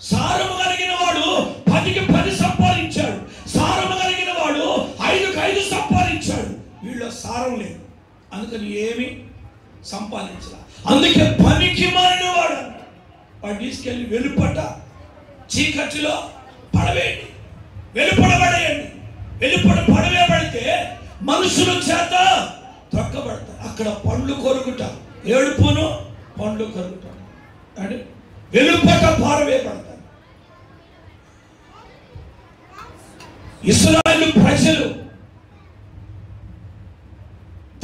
సారము కలిగిన వాడు 10కి 10 సంపాదించాడు. సారము కలిగిన వాడు 5కి 5 సంపాదించాడు. వీళ్ళ సారం లేదు, అందుకని ఏమి సంపాదించాల. అందుకే పనికి మారిన వాడు వాడు తీసుకెళ్ళి వెలుపట చీకటిలో పడవేయండి, వెలుపడబడేయండి. వెలుపడ పడవేయబడితే మనుషుల చేత తొక్కబడతారు. అక్కడ పండ్లు కొరుకుతారు, ఏడుపును పండ్లు కొరుకుతారు అని వెలుపట పారవేయబడతారు. ఇశ్రాయేలు ప్రజలు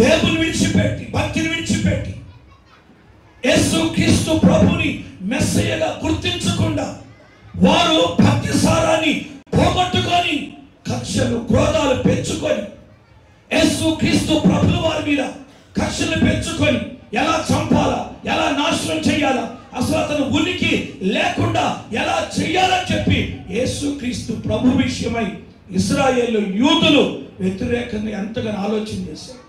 దేవుని విడిచిపెట్టి, భక్తిని విడిచిపెట్టి, యేసు క్రీస్తు ప్రభుని మెస్సయ్యగా గుర్తించకుండా వారు భక్తి సారాన్ని పోగొట్టుకొని కక్షలు క్రోధాలు పెంచుకొని యేసు క్రీస్తు ప్రభుల వారి మీద కక్షలు పెంచుకొని ఎలా చంపాలా, ఎలా నాశనం చేయాలా, అసలు అతను ఉనికి లేకుండా ఎలా చేయాలని చెప్పి యేసు క్రీస్తు ప్రభు విషయమై ఇశ్రాయేలు యూదులు వ్యతిరేకంగా ఎంతగానో ఆలోచన చేశారు.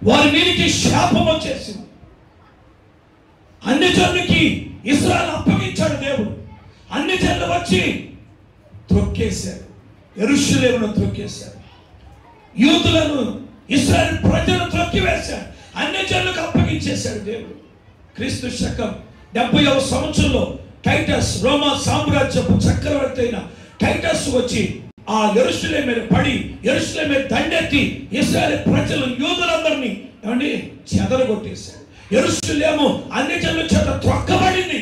వారి మీదకి శాపం వచ్చేసింది. అన్ని జనులకి ఇశ్రాయేలు అప్పగించాడు దేవుడు. అన్ని జనులు వచ్చి త్రొక్కేశారు, యెరూషలేమును త్రొక్కేశారు. యూదులను, ఇశ్రాయేలు ప్రజలను త్రొక్కివేశాడు. అన్ని జనులకు అప్పగించేశాడు దేవుడు. క్రీస్తు శకం 70వ సంవత్సరంలో టైటస్, రోమా సామ్రాజ్యపు చక్రవర్తి అయిన టైటస్ వచ్చి ఆ యెరూషలేము మీద పడి, యెరూషలేము మీద దండెత్తి ఇశ్రాయేలు ప్రజలు, యూదులందరినీ ఏమండి చెదరగొట్టేశాడు. యెరూషలేము అన్ని జనుల చేత త్రొక్కబడింది.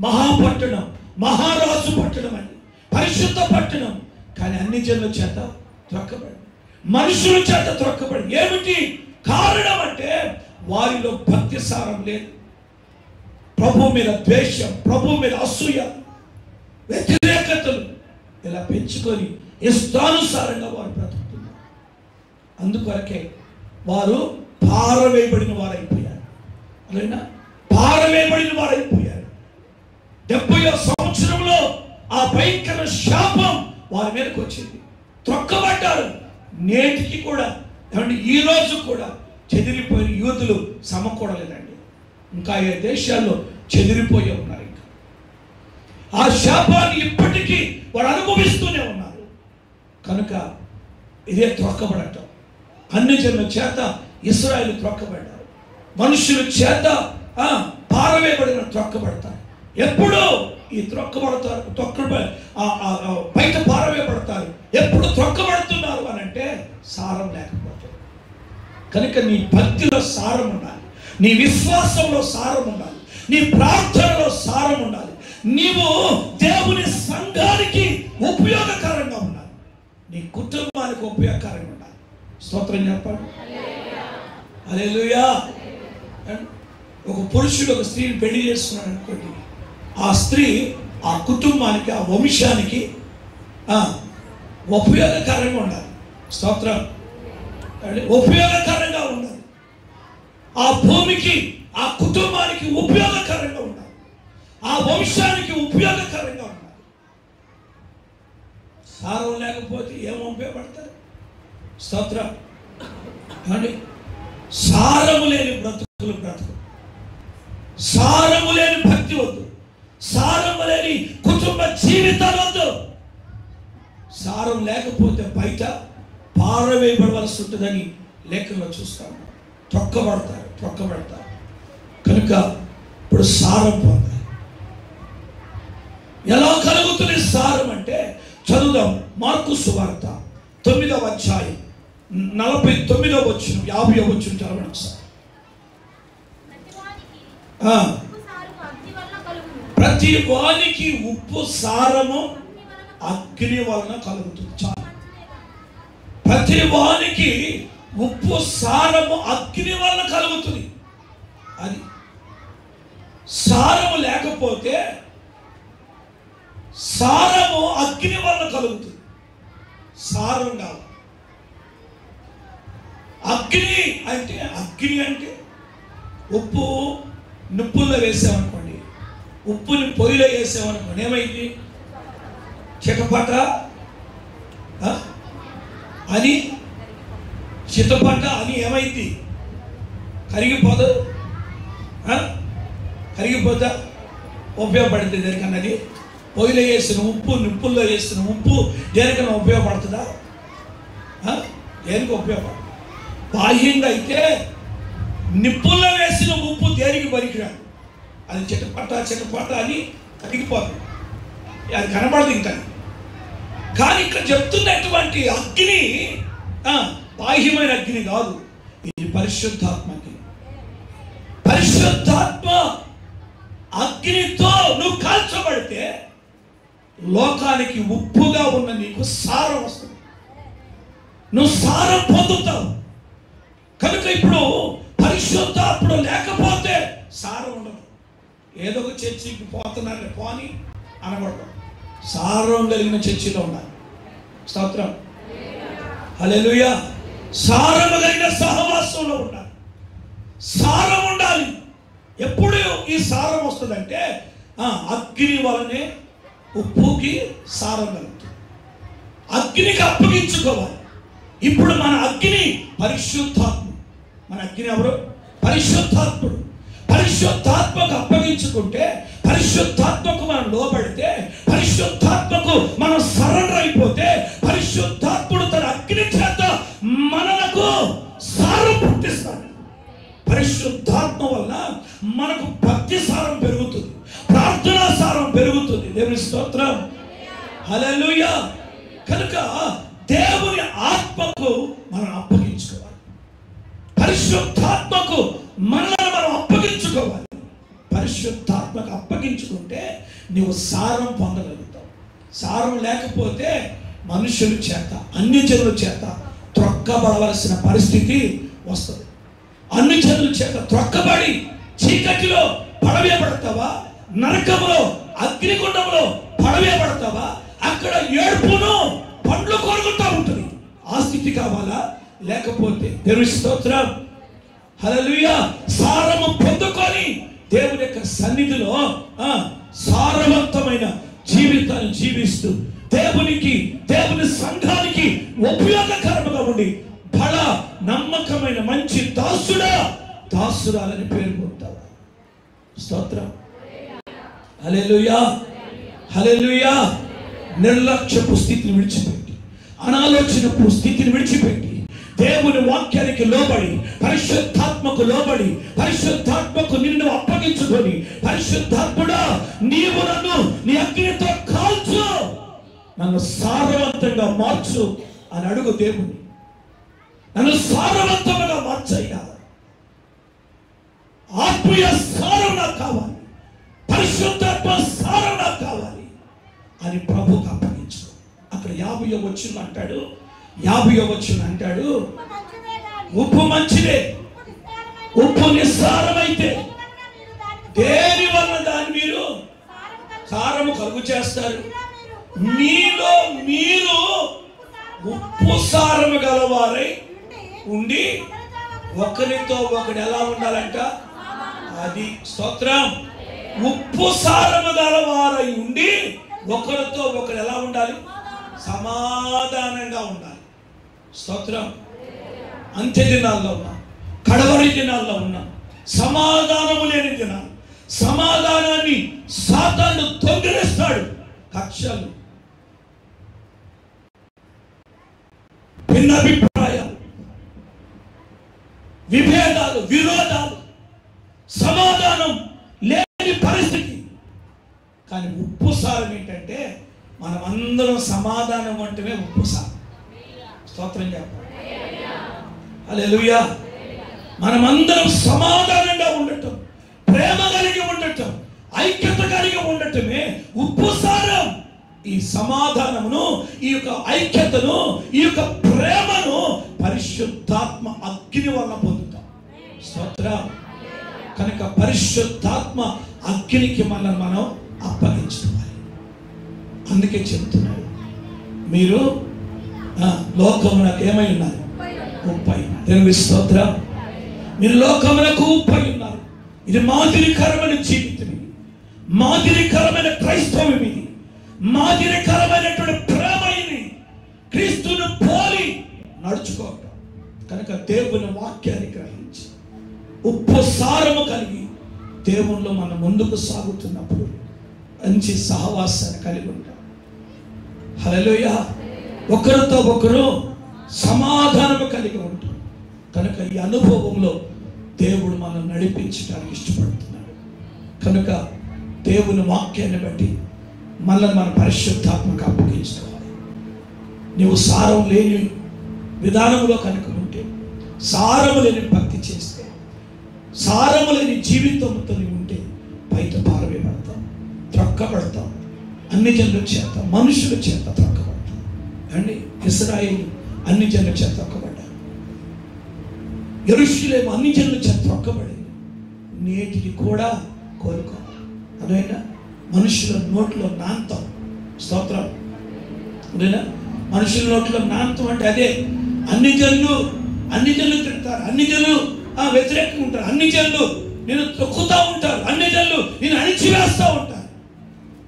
మహాపట్టణం, మహారాజు పట్టణం అని, పరిశుద్ధ పట్టణం, కానీ అన్ని జనుల చేత త్రొక్కబడింది, మనుషుల చేత త్రొక్కబడింది. ఏమిటి కారణం అంటే వారిలో భక్తి సారం లేదు. ప్రభు మీద ద్వేషం, ప్రభు మీద అసూయ, వ్యతిరేకతలు ఇలా పెంచుకొని ఇష్టానుసారంగా వారు బ్రతుకుతున్నారు. అందుకొరకే వారు పారవేయబడిన వారైపోయారు. అలాగే పారవేయబడిన వారైపోయారు. 70వ సంవత్సరంలో ఆ భయంకర శాపం వారి మీదకి వచ్చింది. త్రొక్కబడ్డారు. నేటికి కూడా ఏమంటే ఈ రోజు కూడా చెదిరిపోయిన యూదులు సమకూడలేదండి. ఇంకా ఏ దేశాల్లో చెదిరిపోయి ఉన్నారు. ఇంకా ఆ శాపాన్ని ఇప్పటికీ వారు అనుభవిస్తూనే ఉన్నారు. కనుక ఇదే త్రొక్కబడటం. అన్ని జనుల చేత ఇశ్రాయేలు త్రొక్కబడ్డారు. మనుషుల చేత పారవేయబడిన త్రొక్కబడతారు. ఎప్పుడు ఈ త్రొక్కబడతారు, బయట పారవేయబడతారు. ఎప్పుడు త్రొక్కబడుతున్నారు అని అంటే సారం లేకపోతే. కనుక నీ భక్తిలో సారం ఉండాలి, నీ విశ్వాసంలో సారం ఉండాలి, నీ ప్రార్థనలో సారం ఉండాలి, నీవు దేవుని సంఘానికి ఉపయోగకరంగా ఉండాలి, నీ కుటుంబానికి ఉపయోగకరంగా ఉండాలి. స్తోత్రం చెప్పండి. హల్లెలూయా. ఒక పురుషుడు ఒక స్త్రీని పెళ్లి చేస్తున్నాడు అనుకోండి, ఆ స్త్రీ ఆ కుటుంబానికి, ఆ వంశానికి ఉపయోగకరంగా ఉండాలి. స్తోత్రం. ఉపయోగకరంగా ఉండాలి. ఆ భూమికి, ఆ కుటుంబానికి ఉపయోగకరంగా ఉండాలి, ఆ వంశానికి ఉపయోగకరంగా ఉండాలి. సారం లేకపోతే ఏం ఉపయోగపడతారు? స్తోత్రం. కానీ సారము లేని బ్రతుకులు బ్రతుకు, సారము లేని భక్తి వద్దు, సారము లేని కుటుంబ జీవితాలు వద్దు. సారం లేకపోతే బయట పారవేయబడవలసి ఉంటుందని లేఖలో చూస్తాము. త్రొక్కబడతారు. కనుక ఇప్పుడు సారం పొందాలి. ఎలా కలుగుతుంది సారం అంటే చదువుదాం. మార్కు సువార్త 9వ అధ్యాయం 49వ వచనం 50వ వచనం చదవండి ఒకసారి. ప్రతి వానికి ఉప్పు సారము అగ్ని వలన కలుగుతుంది. చాలు. ప్రతి వానికి ఉప్పు సారము అగ్ని వలన కలుగుతుంది. అది సారము లేకపోతే సారము అగ్ని వలన కలుగుతుంది. సారం కాదు. అగ్ని అంటే ఉప్పు నిప్పుల్లో వేసామనుకోండి, ఉప్పుని పొయ్యిలో వేసామనుకోండి, ఏమైంది? చిటపట అని ఏమైంది? కరిగిపోదు. కరిగిపోతా? ఉపయోగపడుతుంది దేనికన్నది? పొయ్యిలో వేసిన ఉప్పు, నిప్పుల్లో వేసిన ఉప్పు దేనికన్నా ఉపయోగపడుతుందా? దేనికి ఉపయోగపడదు? బాహ్యంగా అయితే నిప్పుల్లో వేసిన ఉప్పు దేనికి పనికిరాదు. అది చిటపట అని కరిగిపోతుంది, అది కనబడదు ఇంకా. కానీ ఇక్కడ చెప్తున్నటువంటి అగ్ని బాహ్యమైన అగ్ని కాదు, ఇది పరిశుద్ధాత్మ అగ్ని. పరిశుద్ధాత్మ అగ్నితో నువ్వు కాల్చబడితే లోకానికి ఉప్పుగా ఉన్న నీకు సారం వస్తుంది, నువ్వు సారం పొందుతావు. కనుక ఇప్పుడు పరిశుద్ధాత్ముడు లేకపోతే సారం ఉండదు. ఏదో ఒక చర్చికి పోతున్నారు పోని అనకూడదు, సారం కలిగిన చర్చిలో ఉండాలి. స్తోత్రం, హల్లెలూయా. సారము కలిగిన సహవాసంలో ఉండాలి, సారం ఉండాలి. ఎప్పుడు ఈ సారం వస్తుందంటే అగ్ని వలనే ఉప్పుకి సారం కలుగుతుంది. అగ్నికి అప్పగించుకోవాలి. ఇప్పుడు మన అగ్ని పరిశుద్ధాత్మ. మన అగ్ని ఎవరు? పరిశుద్ధాత్ముడు. పరిశుద్ధాత్మకు అప్పగించుకుంటే, పరిశుద్ధాత్మకు మనం లోబడితే, పరిశుద్ధాత్మకు మనం సరెండర్ అయిపోతే, పరిశుద్ధాత్ముడు తన అగ్ని చేత మనకు సారం పుట్టిస్తాడు. పరిశుద్ధాత్మ వల్ల మనకు భక్తి సారం పెరుగుతుంది, ప్రార్థనా సారం పెరుగుతుంది. దేవుని స్తోత్రం, హల్లెలూయా. కనుక దేవుని ఆత్మకు మనం అప్పగించుకోవాలి, పరిశుద్ధాత్మకు మనల్ని మనం అప్పగించుకోవాలి. పరిశుద్ధాత్మకు అప్పగించుకుంటే నువ్వు సారం పొందగలుగుతావు. సారం లేకపోతే మనుషుల చేత, అన్ని జనుల చేత త్రొక్కబడవలసిన పరిస్థితి వస్తుంది. అన్ని జనుల చేత త్రొక్కబడి చీకటిలో పడవేయబడతావా? నరకములో, అగ్నిగుండంలో పడవేయబడతావా? అక్కడ ఏడుపును పండ్లు కొరుకుతూ ఉంటుంది. ఆ స్థితి కావాలా? లేకపోతే దేవుని స్తోత్రం, హల్లెలూయా, సారము పొందుకొని దేవుని యొక్క సన్నిధిలో సారవంతమైన జీవితాన్ని జీవిస్తూ దేవుని సంఘానికి ఉపయోగకరముగా ఉండి బల నమ్మకమైన మంచి దాసురాలని పేరు పొందుతావా? స్తోత్రం, హల్లెలూయా, హల్లెలూయా. నిర్లక్ష్యపు స్థితిని విడిచిపెట్టి, అనాలోచనపు స్థితిని విడిచిపెట్టి, దేవుని వాక్యానికి లోబడి, పరిశుద్ధాత్మకు లోబడి, పరిశుద్ధాత్మకు నిన్ను అప్పగించుకొని, పరిశుద్ధాత్ముడా నీవు నన్ను నీ అగ్నితో కాల్చు, నన్ను సారవంతంగా మార్చు అని అడుగు. దేవుని నన్ను సారవంతంగా మార్చయ్యా, ఆత్మీయ సారం నాకు కావాలి, పరిశుద్ధాత్మ సారం నాకు కావాలి అని ప్రభుకు అప్పగించు. అక్కడ 50వ వచనం అంటాడు, 50వ వచనం అంటాడు, ఉప్పు మంచిదే, ఉప్పు నిస్సారమైతే దేని వల్ల దాన్ని మీరు సారము కలుగు చేస్తారు. మీలో మీరు ఉప్పు సారము గలవారై ఉండి ఒకరితో ఒకడు ఎలా ఉండాలంట? అది స్తోత్రం. ఉప్పు సారము గలవారై ఉండి ఒకరితో ఒకరు ఎలా ఉండాలి? సమాధానంగా ఉండాలి. స్తోత్రం. అంత్య దినాల్లో ఉన్నాం, కడవరి దినాల్లో ఉన్నాం, సమాధానము లేని దినాలు. సమాధానాన్ని సాతాను దొంగిలిస్తాడు. కక్షలు, భిన్నాభిప్రాయాలు, విభేదాలు, విరోధాలు, సమాధానం లేని పరిస్థితి. కానీ ఉప్పు సారం ఏంటంటే మనం అందరం సమాధానం అంటేనే ఉప్పు సారం. స్తోత్రం చెప్పాలి, హల్లెలూయా. మనమందరం సమాధానంగా ఉండటం, ప్రేమ కలిగి ఉండటం, ఐక్యత కలిగి ఉండటమే ఉప్పు సారం. ఈ సమాధానమును, ఈ యొక్క ఐక్యతను, ఈ యొక్క ప్రేమను పరిశుద్ధాత్మ అగ్ని వల్ల పొందుతాం. స్తోత్రం. కనుక పరిశుద్ధాత్మ అగ్నికి మనం అప్పగించుకోవాలి. అందుకే చెప్తున్నాడు, మీరు లోకమునకు ఏమై ఉన్నారు? ఉప్పై. దేవుని స్తోత్రం. మీరు లోకమునకు ఉప్పై ఉన్నారు. ఇది మాదిరికరమైన జీవితం, ఇది మాదిరికరమైన క్రైస్తవం, ఇది మాదిరికరమైనటువంటి ప్రేమ, ఇది క్రీస్తును పోలి నడుచుకోవటం. కనుక దేవుని వాక్యాన్ని గ్రహించి ఉప్పు సారము కలిగి దేవుళ్ళు మనం ముందుకు సాగుతున్నప్పుడు మంచి సహవాసాన్ని కలిగి ఉంటాం. హల్లెలూయా. ఒకరితో ఒకరు సమాధానము కలిగి ఉంటాం. కనుక ఈ అనుభవంలో దేవుడు మనం నడిపించడానికి ఇష్టపడుతున్నాడు. కనుక దేవుని వాక్యాన్ని బట్టి మళ్ళీ మన పరిశుద్ధాత్మకు అప్పగించుకోవాలి. నీవు సారం లేని విధానంలో కనుక ఉంటే, సారము లేని భక్తి చేస్తే, సారము లేని జీవితంతో నీవు ఉంటే బయట పారవేయబడతాం, త్రక్కబడతాం, అన్ని జనుల చేత, మనుషుల చేత త్రక్కబడతాం. అండి, ఇశ్రాయేలు అన్ని జనుల చేత త్రక్కబడ్డారు. యెరూషలేము అన్ని జనుల చేత త్రక్కబడింది. నేటికి కూడా కోరుకోవాలి. అదేనా మనుషుల నోట్లో నాంతం. స్తోత్రం. అదేనా మనుషుల నోట్లో నాంతం అంటే అదే. అన్ని జనులు తింటారు, అన్ని జనులు వ్యతిరేకంగా ఉంటారు, అన్ని జనులు నేను తొక్కుతూ ఉంటారు, అన్ని జనులు నేను అణిచివేస్తూ ఉంటారు.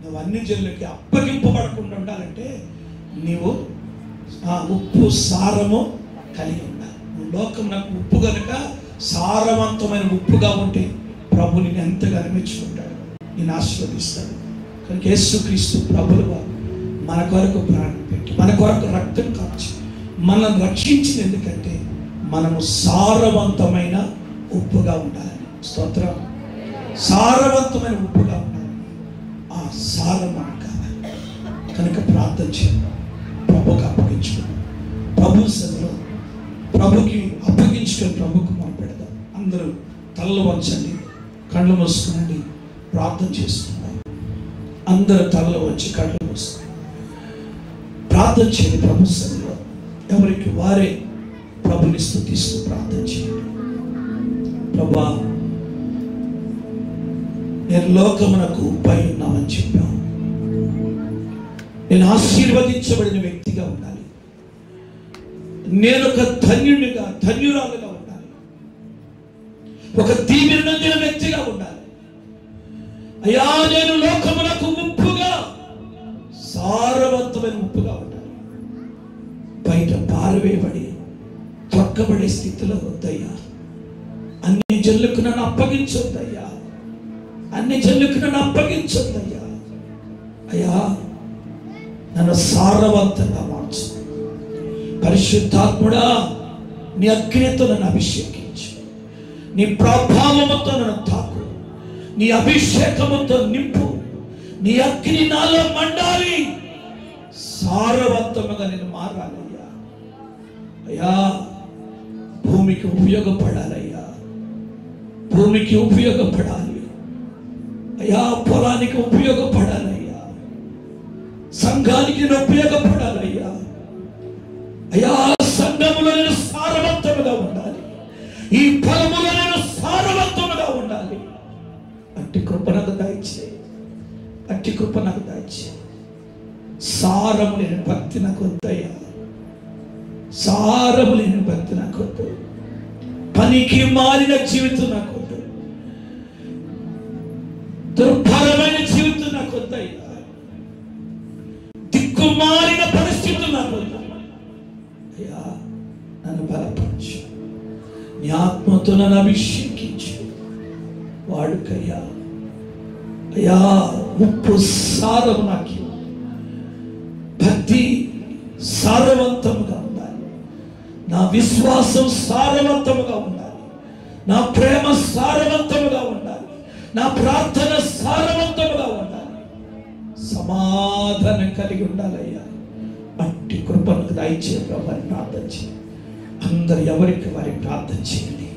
నువ్వు అన్ని జనులకి అప్పగింపబడకుండా ఉండాలంటే నీవు ఉప్పు సారము కలిగి ఉండాలి. నువ్వు లోకం నాకు ఉప్పు కనుక సారవంతమైన ఉప్పుగా ఉంటే ప్రభు నేను ఎంతగానో మెచ్చుకుంటాడు, నేను ఆశీర్వదిస్తాడు. కనుక యేసుక్రీస్తు ప్రభులు వారు మన కొరకు ప్రాణం పెట్టి, మన కొరకు రక్తం కాచి మనల్ని రక్షించింది. ఎందుకంటే మనము సారవంతమైన ఉప్పుగా ఉండాలని. స్తోత్రం. సారవంతమైన ఉప్పుగా ఉండాలి. ఆ సారం మనకు కావాలి. కనుక ప్రార్థన చేద్దాం, ప్రభుకి అప్పగించుకుందాం. ప్రభు సన్నిధిలో ప్రభుకి అప్పగించుకొని ప్రభుకు మొదలుపెడదాం. అందరూ తలలు వంచండి, కళ్ళు మూసుకునండి, ప్రార్థన చేసుకుందాం. అందరూ తలలు వంచి కళ్ళు మూసుకుని ప్రార్థన చేయండి. ప్రభు సన్నిధిలో ఎవరికి వారే ప్రభుని స్తుతిస్తూ ప్రార్థన చేయండి. ప్రభువా, నేను లోకమునకు ఉప్పై ఉన్నామని చెప్పాను. నేను ఆశీర్వదించబడిన వ్యక్తిగా ఉండాలి. నేను ఒక ధన్యురాలుగా ఉండాలి. ఒక దీవెన నొందిన వ్యక్తిగా ఉండాలి. అయ్యా, నేను లోకమునకు ఉప్పుగా, సారవంతమైన ఉప్పుగా ఉండాలి. బయట పారవేయబడి తొక్కబడే స్థితిలో వద్దయ్యా. అన్ని జనులకు నన్ను అప్పగించొద్దయ్యా. అన్ని జనులకు నన్ను అప్పగించొద్దయ్యా. అయ్యా, నన్ను సారవంతంగా మార్చు. పరిశుద్ధాత్ముడా, నీ అగ్నితో నన్ను అభిషేకించు. నీ ప్రభావముతో నన్ను తాకు. నీ అభిషేకముతో నింపు. నీ అగ్ని నాలో మండాలి. సారవంతముగా నేను మారాలయ్యా. అయ్యా, భూమికి ఉపయోగపడాలయ్యా. భూమికి ఉపయోగపడాలి అయ్యా. పొలానికి ఉపయోగపడాలయ్యా. సంఘానికి నేను ఉపయోగపడాలయ్యా. అయ్యా, సంఘములో నేను సారవంతముగా ఉండాలి. ఈ పొలములో నేను సారవంతముగా ఉండాలి. అట్టి కృప నాకు దయచేయి. అట్టి కృప నాకు దయచేయి. సారము లేని భక్తి నాకు వద్దయ్యా. సారము లేని భక్తి నాకు వద్దు. పనికి మారిన జీవితం నాకు వద్దు. దుర్భరమైన జీవితం నాకు వద్దయ్యా. దిక్కుమారిన పరిస్థితులు నాకు వద్దు అయ్యా. నన్ను బలపరచు. నీ ఆత్మతో నన్ను అభిషేకించు. వాడుకయ్యా. అయ్యా, ఉప్పు సారము నాకు. భక్తి సారవంతముగా ఉండాలి. నా విశ్వాసం సారవంతముగా ఉండాలి. నా ప్రేమ సారవంతముగా ఉండాలి. నా ప్రార్థన సారవంతముగా ఉండాలి. సమాధానం కలిగి ఉండాలయ్యా. అట్టి కృపను దయచేయ ప్రభు. ప్రార్థన చేయండి. అందరు ఎవరికి వారి ప్రార్థన చేయండి.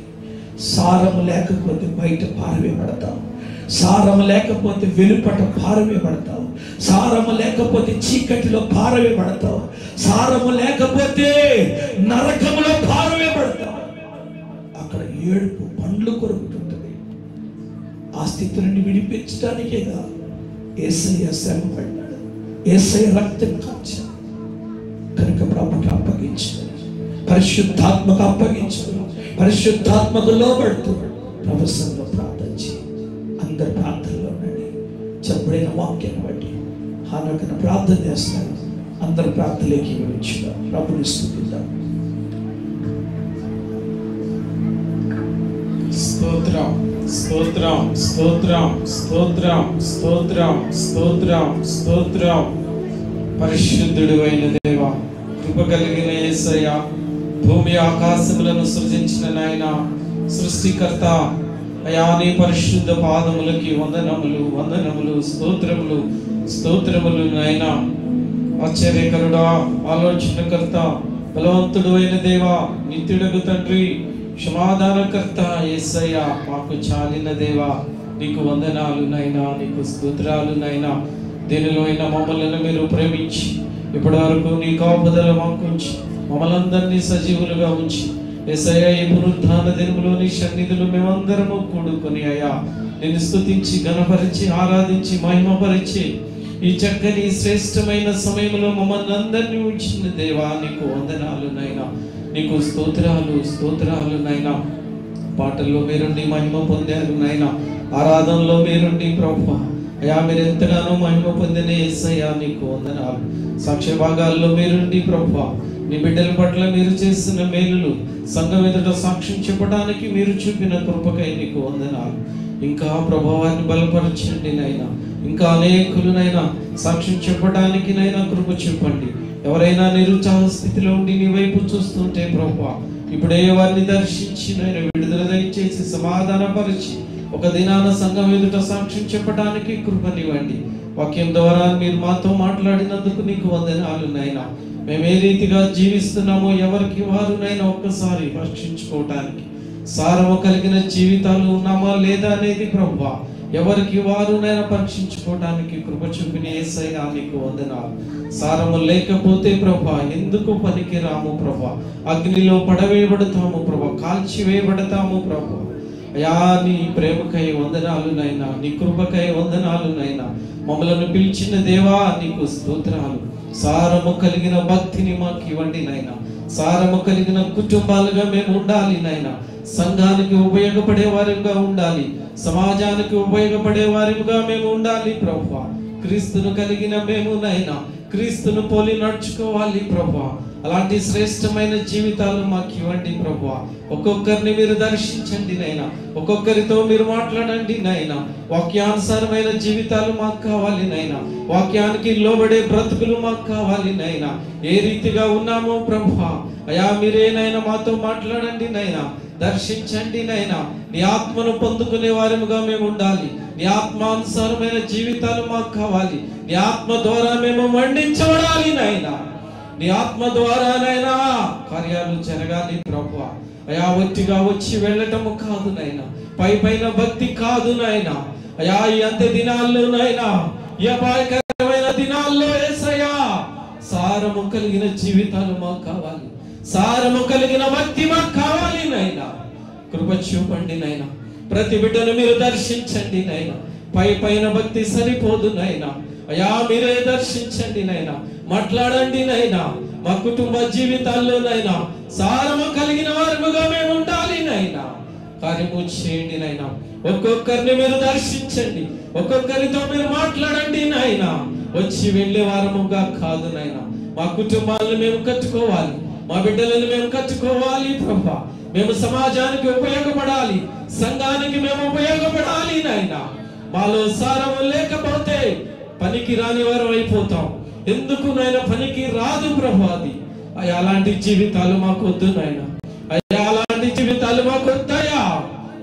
సారము లేకపోతే బయట పారవేయబడతాం. సారము లేకపోతే వెలుపట పారవేయబడతావు. సారము లేకపోతే చీకటిలో పారవేయబడతావు. సారము లేకపోతే నరకములో పారవేయబడతావు. అక్కడ ఏడుపు పండ్లు కొరుకుతుంటది. ఆ స్థితి నుండి విడిపించడానికేగా యేసయ్య శ్రమ పడ్డాడు. యేసయ్య రక్తం కాచాడు. కనుక ప్రభుకి అప్పగించుకొని, పరిశుద్ధాత్మకు అప్పగించుకొని, పరిశుద్ధాత్మకు లోబడుతూ ప్రభుత్వంలో ప్రార్థన చేయి. అందరు ప్రార్థనలో ఉండండి. చెప్పబడిన వాక్యాన్ని బట్టి హానకన ప్రార్థన చేస్తాను. అందరు ప్రార్థనలోకి వివరించుగా ప్రభుని స్తుతిద్దాం. స్తోత్రం స్తోత్రం స్తోత్రం స్తోత్రం స్తోత్రం స్తోత్రం స్తోత్రం. పరిశుద్ధుడు అయిన దేవ, కృప కలిగిన యేసయ్య, భూమి ఆకాశములను సృజించిన నాయన, సృష్టికర్త అయా, నీ పరిశుద్ధ పాదములకి వందనములు వందనములు, స్తోత్రములు స్తోత్రములు నాయన. ఆశ్చర్యకరుడా, ఆలోచనకర్త, బలవంతుడు అయిన దేవా, నిత్యుడగు తండ్రి, క్షమాదానకర్త యేసయ్య, మాకు చాలిన దేవా, నీకు వందనాలు నైనా, నీకు స్తోత్రాలు నైనా. దేనిలో అయినా మమ్మల్ని మీరు ప్రేమించి ఇప్పటి వరకు నీ కాపుదల మాకు ఉంచి మమ్మల్ందరినీ సజీవులుగా ఉంచి యేసయ్య, ఈ పునరుద్ధాన దినములో నీ సన్నిధిలో మేమందరము కూడుకొని అయ్యా నిన్ను స్తుతించి గణపరిచి ఆరాధించి మహిమపరిచి ఈ చక్కని శ్రేష్టమైన సమయంలో మమ్మల్ని అందరినీ ఉంచిన దేవా, నీకు వందనాలు నైనా, నీకు స్తోత్రాలు స్తోత్రాలు నైనా. పాటల్లో మీరుండి మహిమ పొందారు నైనా, ఆరాధనలో మీరుండి ప్రభువా అయా మీరు ఎంతగానో మహిమ పొందిన యేసయ్యా, నీకు వందనాలు. సాక్ష్య భాగాల్లో మీరుండి ప్రభువా నీ బిడ్డల పట్ల మీరు చేసిన మేలులు సంఘం ఎదుట సాక్ష్యం చెప్పడానికి మీరు చూపిన కృపకై నీకు వందనాలు. ఇంకా ప్రభావాన్ని బలపరచండి నైనా, ఇంకా అనేకులనైనా సాక్ష్యం చెప్పడానికి నైనా కృప చూపండి. ఎవరైనా నిరుత్సాహ స్థితిలో ఉండి నీ వైపు చూస్తుంటే ప్రభువా ఇప్పుడే వారిని దర్శించి నైనా విడుదల దయచేసి సమాధానపరిచి ఒక దినాన సంఘం ఎదుట సాక్ష్యం చెప్పడానికి కృపనివ్వండి. వాక్యం ద్వారా మీరు మాతో మాట్లాడినందుకు నీకు వందనాలు నైనా. మేము ఏ రీతిగా జీవిస్తున్నామో ఎవరికి వారునైనా ఒక్కసారి పరీక్షించుకోవటానికి, సారము కలిగిన జీవితాలు ఉన్నామా లేదా అనేది ప్రభువా ఎవరికి వారునైనా పరీక్షించుకోవటానికి కృప చూపిన యేసయ్యా, నీకు వందనాలు. సారము లేకపోతే ప్రభా ఎందుకు పనికి రాము ప్రభా, అగ్నిలో పడవేయబడతాము ప్రభా, కాల్చివేయబడతాము ప్రభా. అయా నీ ప్రేమకై వందనాలు నైనా, నీ కృపకై వందనాలు నైనా. మమ్మలను పిలిచిన దేవా నీకు స్తోత్రాలు. సారము కలిగిన భక్తిని మాకు ఇవ్వండి నైనా, సారము కలిగిన కుటుంబాలుగా మేము ఉండాలి నైనా. సంఘానికి ఉపయోగపడే వారిగా ఉండాలి, సమాజానికి ఉపయోగపడే వారిగా మేము ఉండాలి ప్రభువా. క్రీస్తును కలిగిన మేము నైనా క్రీస్తును పోలి నడుచుకోవాలి ప్రభువా. అలాంటి శ్రేష్టమైన జీవితాలు మాకు ఇవ్వండి ప్రభువా. ఒక్కొక్కరిని మీరు దర్శించండి నైనా, ఒక్కొక్కరితో మీరు మాట్లాడండి నైనా. వాక్యానుసారమైన జీవితాలు మాకు కావాలి నైనా, వాక్యానికి లోబడే బ్రతుకులు మాకు కావాలి నైనా. ఏ రీతిగా ఉన్నామో ప్రభువా అయా మీరేనైనా మాతో మాట్లాడండి నైనా, దర్శించండి నైనా. నీ ఆత్మను పొందుకునే వారిగా మేము ఉండాలి, నీ ఆత్మానుసారమైన జీవితాలు మాకు కావాలి. నీ ఆత్మ ద్వారా మేము మండించబడాలి నైనా, నీ ఆత్మ ద్వారానైనా కార్యాలు జరగాలి ప్రభువా. అయా ఒట్టిగా వచ్చి వెళ్ళటము కాదు నైనా, పైన భక్తి కాదు నైనా. అయా ఈ అంత్య దినాల్లో నైనా, ఈ అపాయకరమైన దినాల్లో యేసయ్యా సారము కలిగిన జీవితాలు మాకు కావాలి, సారము కలిగిన భక్తి మాకు కావాలి నైనా. కృప చూపండి నైనా, ప్రతి బిడ్డను మీరు దర్శించండి నైనా. పైన భక్తి సరిపోదు నైనా, అయా మీరే దర్శించండి నైనా, మాట్లాడండి నైనా. మా కుటుంబ జీవితాల్లో నైనా సారము కలిగిన వారుగా మేము ఉండాలి నైనా. కార్యము చేయండి నైనా, ఒక్కొక్కరిని మీరు దర్శించండి, ఒక్కొక్కరితో మీరు మాట్లాడండి నైనా. వచ్చి వెళ్ళే వారముగా కాదు నైనా, మా కుటుంబాలను మేము కట్టుకోవాలి, మా బిడ్డలను మేము కట్టుకోవాలి ప్రభా. మేము సమాజానికి ఉపయోగపడాలి, సంఘానికి మేము ఉపయోగపడాలి నైనా. మాలో సారము లేకపోతే పనికి రాని వారు అయిపోతాం. ఎందుకు నైనా పనికి రాదు ప్రభు అది. అయ్యా అలాంటి జీవితాలు మాకు వద్దు నాయన, అయ్యా అలాంటి జీవితాలు మాకు వద్దాయా.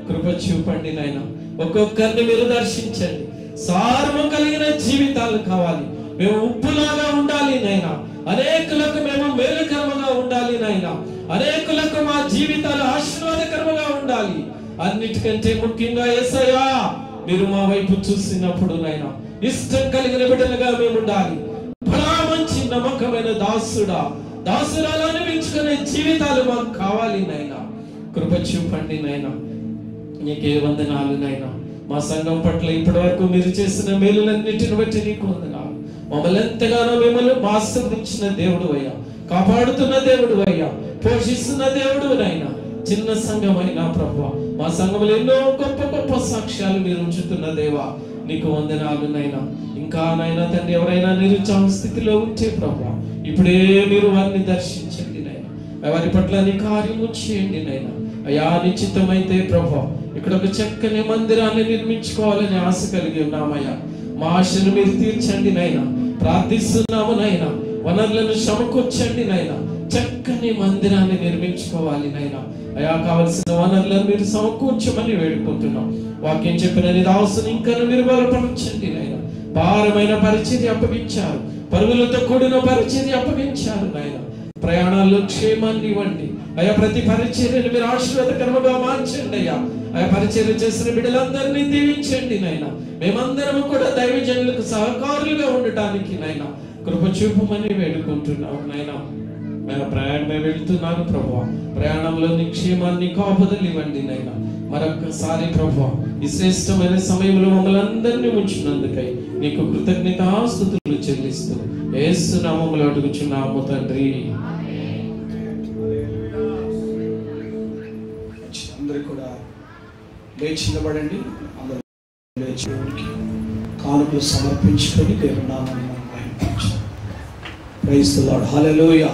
కృప చూపండి నాయన, ఒక్కొక్కరిని మీరు దర్శించండి. సారము కలిగిన జీవితాలు కావాలి, మేము ఉప్పులాగా ఉండాలి నాయన. అనేకులకు మేము మేలుకరముగా ఉండాలి నాయన, అనేకులకు మా జీవితాలు ఆశీర్వాదకరముగా ఉండాలి. అన్నిటికంటే ముఖ్యంగా యేసయ్యా మీరు మా వైపు చూసినప్పుడు నాయన ఇష్టం కలిగిన బిడ్డలుగా మేము ఉండాలి. బలా మంచి నమ్మకమైన దాసురాలు అనిపించుకునే జీవితాలు మాకు కావాలి నాయనా. కృప చూపండి నాయనా, నీకే వందనాలు నాయనా. మా సంఘం పట్ల ఇప్పటి వరకు మీరు చేసిన మేలులన్నిటిని బట్టి నీకు వందనాలు. మమ్మల్ని ఎంతగానో మిమ్మల్ని ఆశీర్వదించిన దేవుడు అయ్యా, కాపాడుతున్న దేవుడు అయ్యా, పోషిస్తున్న దేవుడు నాయనా. చిన్న సంఘం అయినా ప్రభువా, మా సంఘంలో ఎన్నో గొప్ప గొప్ప సాక్ష్యాలు మీరు ఉంచుతున్న దేవా, నీకు వందనాలు నైనా. ఇంకా నైనా తండ్రి ఎవరైనా నిరుత్సాహ స్థితిలో ఉంటే ప్రభువా ఇప్పుడే మీరు వారిని దర్శించండి నైనా, వారి పట్ల నీ కార్యము చేయండి నైనా. అయా నిశ్చితమైతే ప్రభువా ఇక్కడ ఒక చక్కని మందిరాన్ని నిర్మించుకోవాలని ఆశ కలిగి ఉన్నామయ్యా. మా ఆశను మీరు తీర్చండి నాయన. ప్రార్థిస్తున్నాము నాయన, వనరులను సమకూర్చండి నాయన. చక్కని మందిరాన్ని నిర్మించుకోవాలి నాయన. అయా కావలసిన వనరులను మీరు సమకూర్చమని వేడుకుంటున్నాం. వాక్యం చెప్పిన నీ దాసుని ఇంకా మీరు బలపరచండి నాయన. భారమైన పరిచర్య అప్పగించారు, పరుగులతో కూడిన పరిచర్య అప్పగించారు నాయన. ప్రయాణాల్లో క్షేమాన్ని ఇవ్వండి అయ్యా. ప్రతి పరిచర్యను మీరు ఆశీర్వాదకరముగా మార్చండి అయ్యా. ఆయా పరిచర్య చేసిన బిడ్డలందరినీ దీవించండి నాయన. మేమందరము కూడా దైవజనులకు సహకారులుగా ఉండటానికి నాయన కృప చూపమని వేడుకుంటున్నాం నాయన. ప్రయాణమే వెళ్తున్నాను ప్రభువా, ప్రయాణంలో నిక్షేమాన్ని కాపుదలు ఇవ్వండి నాయన. మరొకసారి ప్రభువా, ఈ శ్రేష్టమైన సమయంలో మమ్మల్ని అందరినీ ఉంచినందుకై నీకు కృతజ్ఞతాస్తుతులు చెల్లిస్తూ యేసు నామములో అడుగుచున్నాము తండ్రి. అందరూ కూడా లేచి నిలబడండి. అందరూ లేచి కానుకలు సమర్పించుకొని దేవుని నామాన్ని మనం మహిమపరచాలి. Praise the lord. హల్లెలూయా.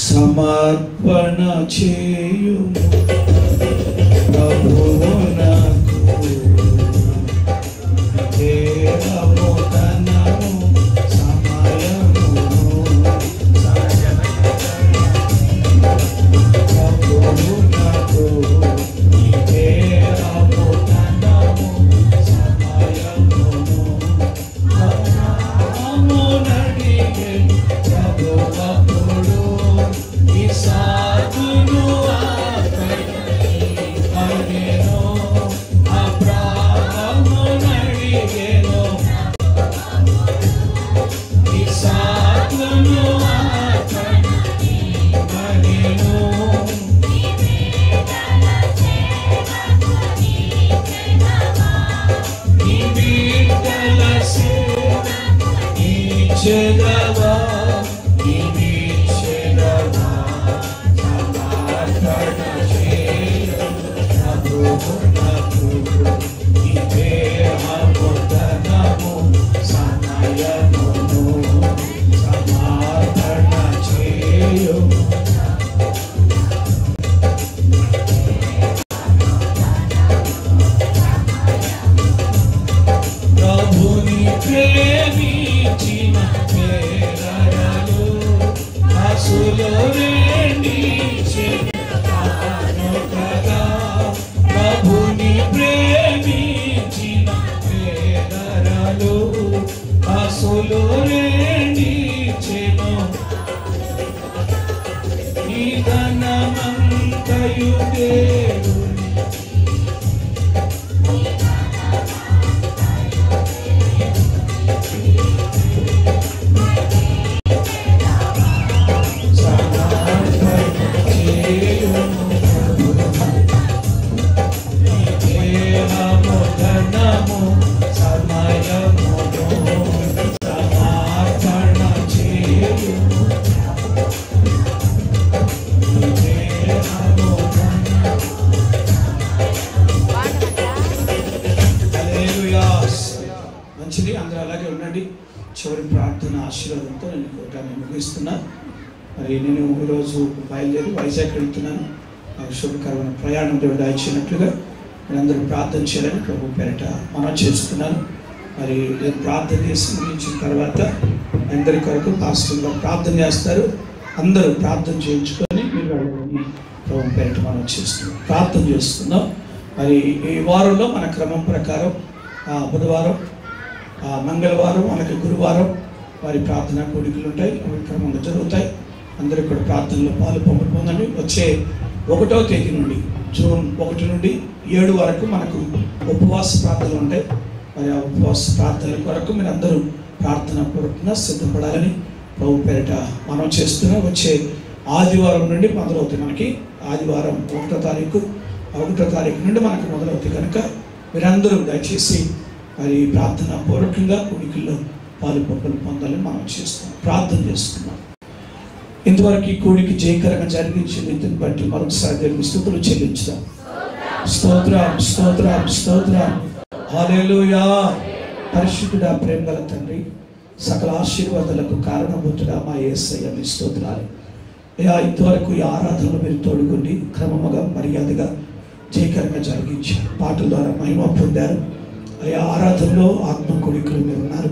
సమర్పణ చేయుము ప్రభువునకు దేహము తనము సమయమును ప్రభువునకు దేహము తనము సమయమును నడిగే ప్రభువప్పుడు సాధును అడిగేను అబ్రాహాము నడిగేను సాధును అడిగేను ఈ బిడ్డల సేవ ఇచ్చెదవా చివరి ప్రార్థన ఆశీర్వాదంతో నేను ప్రోగ్రాన్ని ముగిస్తున్నా. మరి నేను ఈరోజు బయలుదేరి వైజాగ్ వెళ్తున్నాను. నాకు శుభకరమైన ప్రయాణం దేవుడు ఇచ్చినట్లుగా మీరందరూ ప్రార్థన చేయాలని ప్రభు పేరిట మనం చేస్తున్నాను. మరి నేను ప్రార్థన చేసి ముగించిన తర్వాత అందరి కొరకు పాస్టర్గా ప్రార్థన చేస్తారు. అందరూ ప్రార్థన చేయించుకొని మీరు వెళ్ళని ప్రభు పేరిట మనం చేస్తున్నాం, ప్రార్థన చేస్తున్నాం. మరి ఈ వారంలో మన క్రమం ప్రకారం బుధవారం, మంగళవారం, మనకి గురువారం వారి ప్రార్థన కోడికలు ఉంటాయి, అవి క్రమంగా జరుగుతాయి. అందరికీ కూడా ప్రార్థనలో పాలు పొందండి. వచ్చే 1వ తేదీ నుండి జూన్ 1 నుండి 7 వరకు మనకు ఉపవాస ప్రార్థనలు ఉంటాయి. మరి ఆ ఉపవాస ప్రార్థనల కొరకు మీరు అందరూ ప్రార్థన పూర్వకంగా సిద్ధపడాలని ప్రభు పేరిట మనం చేస్తున్నాం. వచ్చే ఆదివారం నుండి మొదలవుతుంది. మనకి ఆదివారం 1వ తారీఖు నుండి మనకు మొదలవుతుంది కనుక మీరందరూ దయచేసి మరి ప్రార్థన పూర్వకంగా కోడికల్లో పాలు పొందాలని మనం చేస్తున్నాం, ప్రార్థన చేస్తున్నాం. ఇంతవరకు ఈ కోడికి జయకరంగా జరిగించిన ఇంటిని బట్టి మరొకసారి దేవునికి స్తుతులు చెల్లించుదాం. స్తోత్రం, స్తోత్రం, స్తోత్రం. హల్లెలూయా. పరిశుద్ధుడా, ప్రేమగల తండ్రి, సకల ఆశీర్వాదాలకు కారణభూతుడా మా యేసయ్య, మీ స్తోత్రాలు. అయ్యా ఇంతవరకు ఈ ఆరాధనలు మీరు తోడుకొని క్రమముగా మర్యాదగా జయకరంగా జరిగించారు. పాటల ద్వారా మహిమ పొందారు. అయ్యా ఆరాధనలో ఆత్మ కొడుకులు మీరు ఉన్నారు.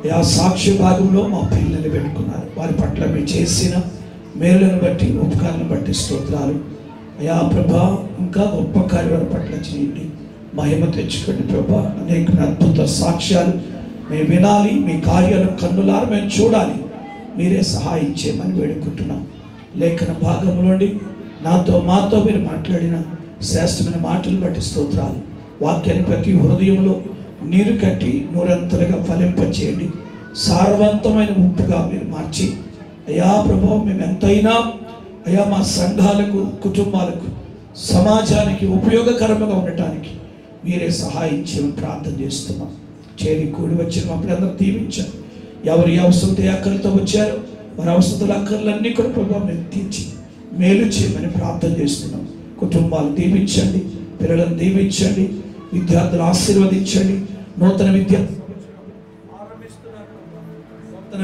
అయ్యా సాక్షి భాగంలో మా పిల్లల్ని పెట్టుకున్నారు. వారి పట్ల మీరు చేసిన మేలులను బట్టి ఉపకారాలను బట్టి స్తోత్రాలు. అయ్యా ప్రభా ఇంకా గొప్ప కార్యాల పట్ల చేయండి, మహిమ తెచ్చుకోండి ప్రభా. అనేక అద్భుత సాక్ష్యాలు మేము వినాలి, మీ కార్యాలు కన్నులారా మేము చూడాలి. మీరే సహాయం చేయమని వేడుకుంటున్నాం. లేఖన భాగంలోండి మాతో మీరు మాట్లాడిన శ్రేష్టమైన మాటలు బట్టి స్తోత్రాలు. వాక్యాన్ని ప్రతి హృదయంలో నీరు కట్టి నూరంతలుగా ఫలింపచేయండి. సారవంతమైన ఉప్పుగా మీరు మార్చి అయ్యా ప్రభావం మేము ఎంతైనా అయ్యా మా సంఘాలకు, కుటుంబాలకు, సమాజానికి ఉపయోగకరంగా ఉండటానికి మీరే సహాయం చేయమని ప్రార్థన చేస్తున్నాం. చేరి కూడి వచ్చిన మా పిల్లలందరూ దీవించారు. ఎవరి అవసరత అక్కలతో వచ్చారో వారి అవసరతల అక్కర్లన్నీ కూడా ప్రభావం మేము తీర్చి మేలు చేయమని ప్రార్థన చేస్తున్నాం. కుటుంబాలు దీవించండి, పిల్లలను దీవించండి, విద్యార్థులు ఆశీర్వదించండి. నూతన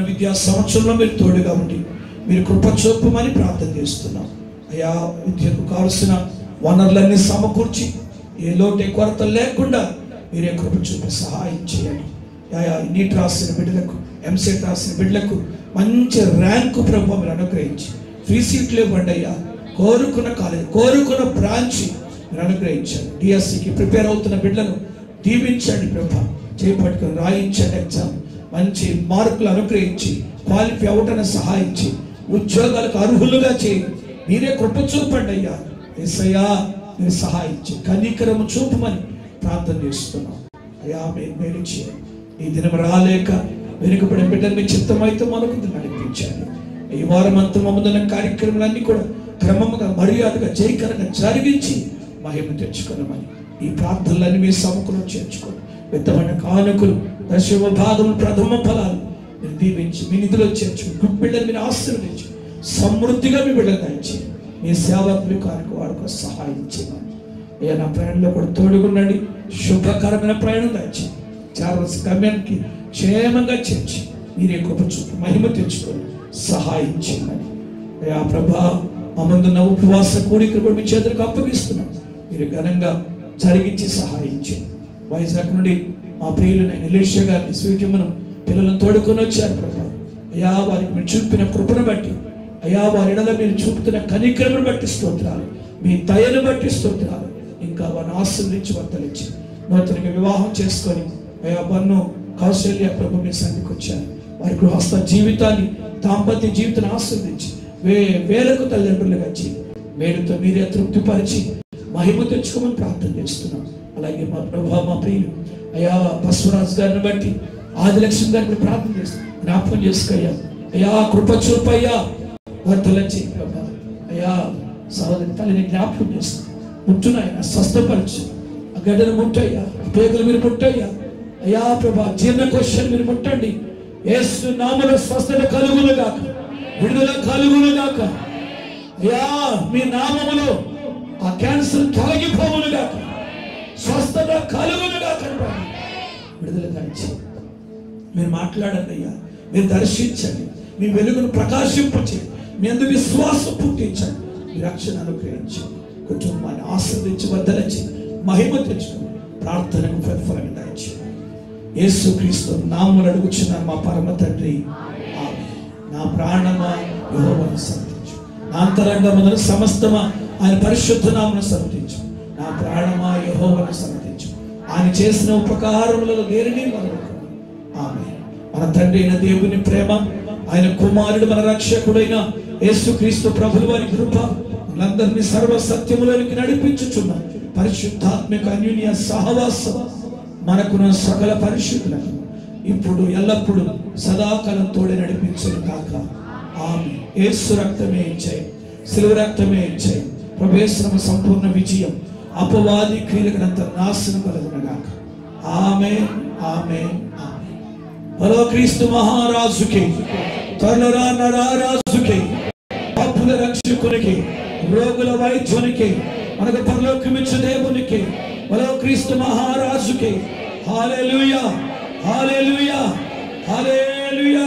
విద్యా సంవత్సరంలో మీరు తోడుగా ఉండి మీరు కృప చూపమని ప్రార్థన చేస్తున్నాం. అయ్యా విద్యకు కావలసిన వనరులన్నీ సమకూర్చి ఏ లోటే కొరత లేకుండా మీరే కృప చూపి సహాయం చేయండి. అయ్యా నీట్ రాసిన బిడ్డలకు, ఎంసెట్ రాసిన బిడ్డలకు మంచి ర్యాంకు ప్రభావం మీరు అనుగ్రహించి ఫ్రీ సీట్లు ఇవ్వండి అయ్యా. కోరుకున్న కాలేజ్, కోరుకున్న బ్రాంచ్ మీరు అనుగ్రహించండి. డిఎస్సికి ప్రిపేర్ అవుతున్న బిడ్డలను దీవించండి ప్రభా. చేపట్టుకుని రాయించండి ఎగ్జామ్, మంచి మార్కులు అనుగ్రహించి క్వాలిఫై అవటాన్ని సహాయించి ఉద్యోగాలకు అర్హులుగా చేయి. మీరే కృప చూపండి అయ్యా. యేసయ్యా మీరు సహాయించి కనికరము చూపమని ప్రార్థన చేస్తున్నాం. అయ్యా మీరు మేలు చేయండి. ఈ దినం రాలేక వెనుకబడిన బిడ్డలు మీ చిత్తమైతే మనకు నడిపించండి. ఈ వారం అంతా మమ్మల్ని కార్యక్రమాలన్నీ కూడా క్రమముగా మర్యాదగా జయకరంగా జరిగించి మహిమ తెచ్చుకున్నామని ఈ ప్రార్థనలన్నీ మీ సముఖంలో చేర్చుకోండి. విత్తమైన కానుకలు, దశమ భాగములు, ప్రథమ ఫలాలు మీరు దీవించి మీ నిధిలో చేర్చుకుని బిడ్డలు మీరు ఆశీర్వదించి సమృద్ధిగా మీ బిడ్డలు దాయించి మీ సేవకులు కానుక వాడుకో సహాయం చేయమని. అయ్యా నా ప్రయాణంలో కూడా తోడుగుండండి. శుభకరమైన ప్రయాణం దాచి చేరవలసిన గమ్యానికి క్షేమంగా చేర్చి మీరే కృప చూపి మహిమ తెచ్చుకొని సహాయం చేయమని. అయ్యా ప్రభా మా ముందున్న ఉపవాస కోరికలు కూడా మీ చేతులకు అప్పగిస్తున్నాం. మీరు ఘనంగా జరిగించి సహాయం చేయండి. వైజాగ్ నుండి మా ప్రియులైన ఎలీషా గారిని, స్వీటిమ్మను పిల్లలను తోడుకొని వచ్చారు ప్రభా. అయ్యా వారికి మీరు చూపిన కృపను బట్టి, అయ్యా వారి ఎడల మీరు చూపుతున్న కనికరమును బట్టి స్తోత్రాలు, మీ దయను బట్టి స్తోత్రాలు. ఇంకా వారిని ఆశీర్వదించి వర్తలించి నూతనంగా వివాహం చేసుకొని అయ్యా బన్ను కౌశల్య ప్రభు మీ సన్నిధికి వచ్చారు. వారి గృహస్థ జీవితాన్ని, దాంపత్య జీవితాన్ని ఆశీర్వదించి వేలకు తల్లిదండ్రులుగా వచ్చి మేలుతో మీరే తృప్తిపరిచి మహిమ తెచ్చుకోమని ప్రార్థన చేస్తున్నాం. అలాగే మా ప్రభా మా ప్రియులు అయ్యా బస్వరాజు గారిని బట్టి, ఆదిలక్ష్మి గారిని ప్రార్థన చేస్తున్నాం. జ్ఞాపకం చేసుకోయ్యా. అయ్యా కృప చూపయ్యా, వర్తలించి ప్రభా. అయ్యా సహోదరి తల్లిని జ్ఞాపకం చేస్తున్నాం. ముట్టునాయన స్వస్థపరచు, ఆ గడ్డను ముట్టయ్యా, పేగులు మీరు ముట్టయ్యా. అయ్యా ప్రభా జీర్ణకోశాన్ని మీరు ముట్టండి. యేసు నామములో స్వస్థత కలుగును గాక, విడుదల కలుగును గాక. అయ్యా మీ నామములో ఆ క్యాన్సర్ తొలగిపోవును గాక, స్వస్థత కలుగును గాక. విడుదల దాచి మీరు మాట్లాడండి అయ్యా. మీరు దర్శించండి, మీ వెలుగును ప్రకాశింపచేయండి, మీ అందు విశ్వాసం పుట్టించండి, మీ రక్షణ అనుగ్రహించండి. కుటుంబాన్ని ఆశీర్వదించి వర్ధలించి మహిమ తెచ్చుకుని ప్రార్థనకు ప్రతిఫలంగా దాయించి యేసుక్రీస్తు నామమున అడుగుచున్నాను మా పరమ తండ్రి, ఆమేన్. నా ప్రాణమా యెహోవాను స్తుతించు, నా అంతరంగమున సమస్తమా ఆయన పరిశుద్ధ నామమును స్తుతించు. నా ప్రాణమా యెహోవాను స్తుతించు, ఆయన చేసిన ఉపకారములలో దేనిని మరవకు. ఆమేన్. మన తండ్రి అయిన దేవుని ప్రేమ, ఆయన కుమారుడు మన రక్షకుడైన యేసుక్రీస్తు ప్రభువు వారి కృప మనందరినీ సర్వ సత్యములోనికి నడిపించుచున్న పరిశుద్ధాత్మిక అన్యోన్య సహవాసం మనకున్న సకల పరిశుద్ధులను ఇప్పుడు ఎల్లప్పుడూ సదాకాలం తోడే నడిపించును కాక. ఆమేన్. యేసు రక్తమే ఇచ్చాయి, శిలువ రక్తమే ఇచ్చాయి. ప్రభు సంపూర్ణ విజయం, అపవాది క్రియలంత నాశనం కలుగును గాక. ఆమేన్, ఆమేన్, ఆమేన్. బలో క్రీస్తు మహారాజుకి, తరుణరాన రారాజుకి, పాపుల రక్షకునికి, రోగుల వైద్యునికి, మనకు పరలోకమిచ్చు దేవునికి, బలో క్రీస్తు మహారాజుకి. హల్లెలూయా, హల్లెలూయా, హల్లెలూయా.